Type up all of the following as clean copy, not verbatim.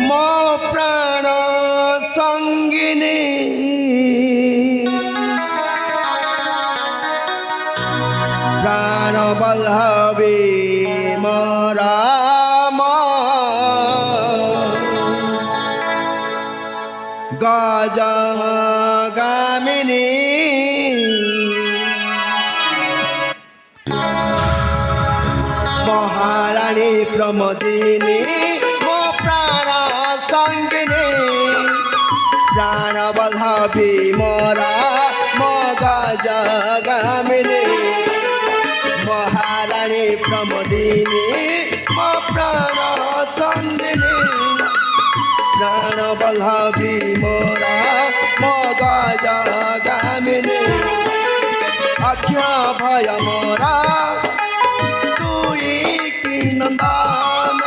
ମୋ ପ୍ରାଣ ସଙ୍ଗିନୀ ପ୍ରାଣ ବଲ୍ଲଭୀ ମୋର ଗଜଗାମିନୀ মহারানী প্রমোদিনী মো প্রাণ সঙ্গিনী প্রাণ বল্লভী মোরা মো গজগামিনী মহারানী প্রমোদিনী মো প্রাণ সঙ্গিনী প্রাণ বল্লভী মোরা মো গজগামিনী অক্ষ ভয় মোরা নন্দন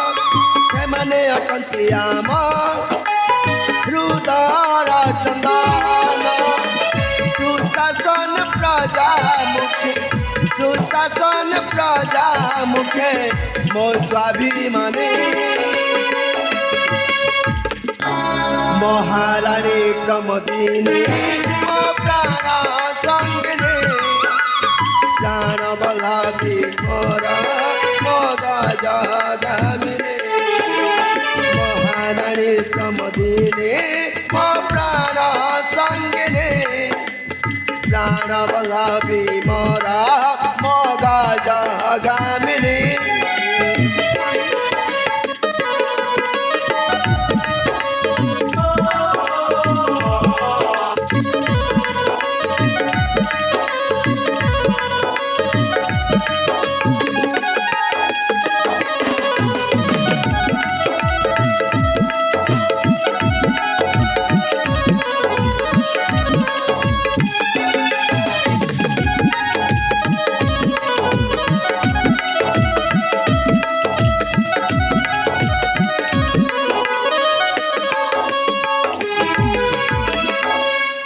প্রেমনে অকন্তিয়াম হৃদর চন্দন সুশাসন প্রজা মুখে সুশাসন প্রজা মুখে মো স্বাভিমানী মহারানী প্রমোদিনী মো প্রাণ সঙ্গিনী প্রাণ বল্লভী মোর গজগামিনী মহারানী প্রমোদিনী মো প্রাণ সঙ্গিনী প্রাণ বল্লভী মোরা মো গজগামিনী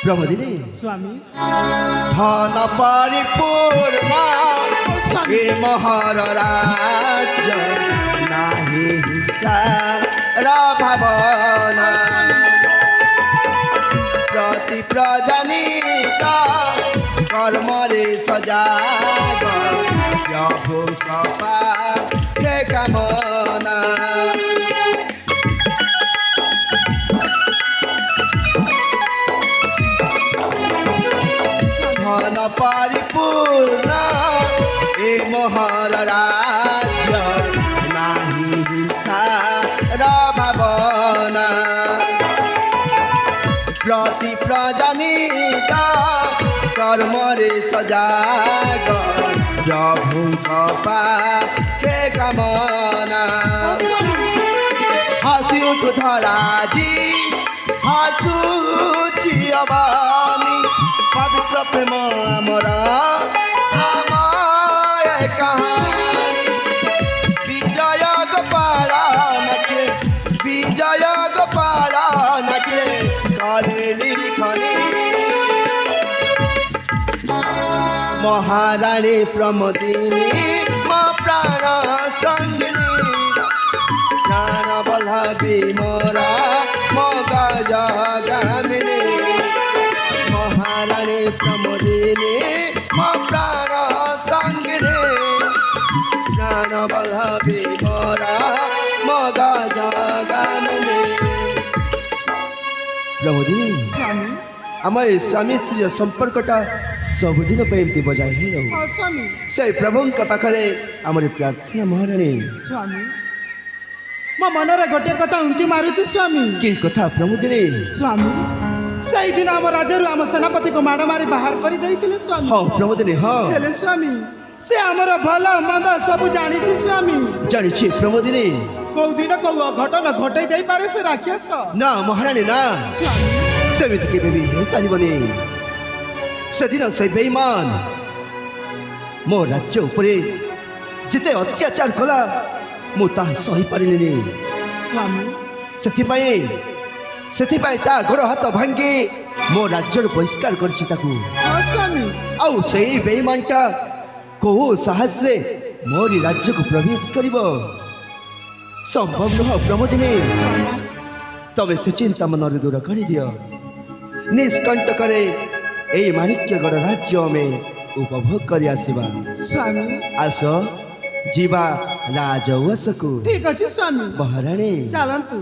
প্রমোদিনী স্বামী ধন পরিপূর্ণ এ মহর রাজ্য নাহি হিংসার ভাবনা প্রতি প্রজানিক কর্মরে সজাগ প্রভু কৃপা হে কামনা ধন পরিপূর্ণ এ মহর রাজ্য নাহি হিংসার ভাবনা প্রতি প্রজানিক কর্মরে সজাগ প্রভু কৃপা হে কামনা হাসি উঠু ধরাজি হাসুছি অবামি পবিত্র প্রেম আমার আমায় কাহানি বিজয় গোপাল নাকে বিজয় গোপাল নাকে করে লিখনি মহারানী প্রমোদিনী মো প্রাণ সঙ্গিনী প্রাণ বল্লভী মোরা মো গজগামিনী মহারানী প্রমোদিনী মো প্রাণ সঙ্গিনী প্রাণ বল্লভী মোরা মো গজগামিনী প্রমোদিনী স্বামী আমার স্বামী স্ত্রীর সম্পর্কটা ସବୁଦିନ ପାଇଁ ଏମିତି ବଜାୟ ହିଁ ରହୁ ସ୍ୱାମୀ ସେ ପ୍ରଭୁଙ୍କ ପାଖରେ ଆମର ପ୍ରାର୍ଥନା ମହାରାଣୀ ସ୍ୱାମୀ ମୋ ମନରେ ଗୋଟିଏ କଥା ଉଙ୍କି ମାରୁଛି ସ୍ୱାମୀ କି କଥା ପ୍ରମୋଦିনী ସ୍ୱାମୀ ସେଇଦିନ ଆମ ରାଜ୍ୟରୁ ଆମ ସେନାପତିକୁ ମାଡ଼ ମାରି ବାହାର କରିଦେଇଥିଲେ ସ୍ୱାମୀ ହଁ ପ୍ରମୋଦିনী ହଁ ହେଲେ ସ୍ୱାମୀ ସେ ଆମର ଭଲ ମନ୍ଦ ସବୁ ଜାଣିଛି ସ୍ୱାମୀ ଜାଣିଛି ପ୍ରମୋଦିনী କୋଉ ଦିନ କୋଉ ଅଘଟନ ଘଟେଇ ଦେଇପାରେ ସେ ରାକ୍ଷସ ନା ମହାରାଣୀ ନା ସ୍ୱାମୀ ସେମିତି କେବେ ବି ହେଇପାରିବନି ସେଦିନ ସେ ବେଇମାନ ମୋ ରାଜ୍ୟ ଉପରେ ଯେତେ ଅତ୍ୟାଚାର କଲା ମୁଁ ତାହା ସହିପାରିଲିନି ସ୍ୱାମୀ ସେଥିପାଇଁ ତା ଗୋଡ଼ ହାତ ଭାଙ୍ଗି ମୋ ରାଜ୍ୟରୁ ବହିଷ୍କାର କରିଛି ତାକୁ ହଁ ସ୍ୱାମୀ ଆଉ ସେଇ ବେଇମାନଟା କୋଉ ସାହସରେ ମୋରି ରାଜ୍ୟକୁ ପ୍ରବେଶ କରିବ? ସମ୍ଭବ ନୁହଁ ପ୍ରମୋଦିନୀ। তবে সে চিন্তা মନରେ দূর କରିଦିଅ ନିଷ୍କଣ୍ଟକରେ ଏଇ ମାଣିକ୍ୟଗଡ଼ ରାଜ୍ୟ ଆମେ ଉପଭୋଗ କରି ଆସିବା ସ୍ୱାମୀ ଆସ ଯିବା ରାଜଉଆସକୁ ଠିକ ଅଛି ସ୍ୱାମୀ ମହାରାଣୀ ଚାଲନ୍ତୁ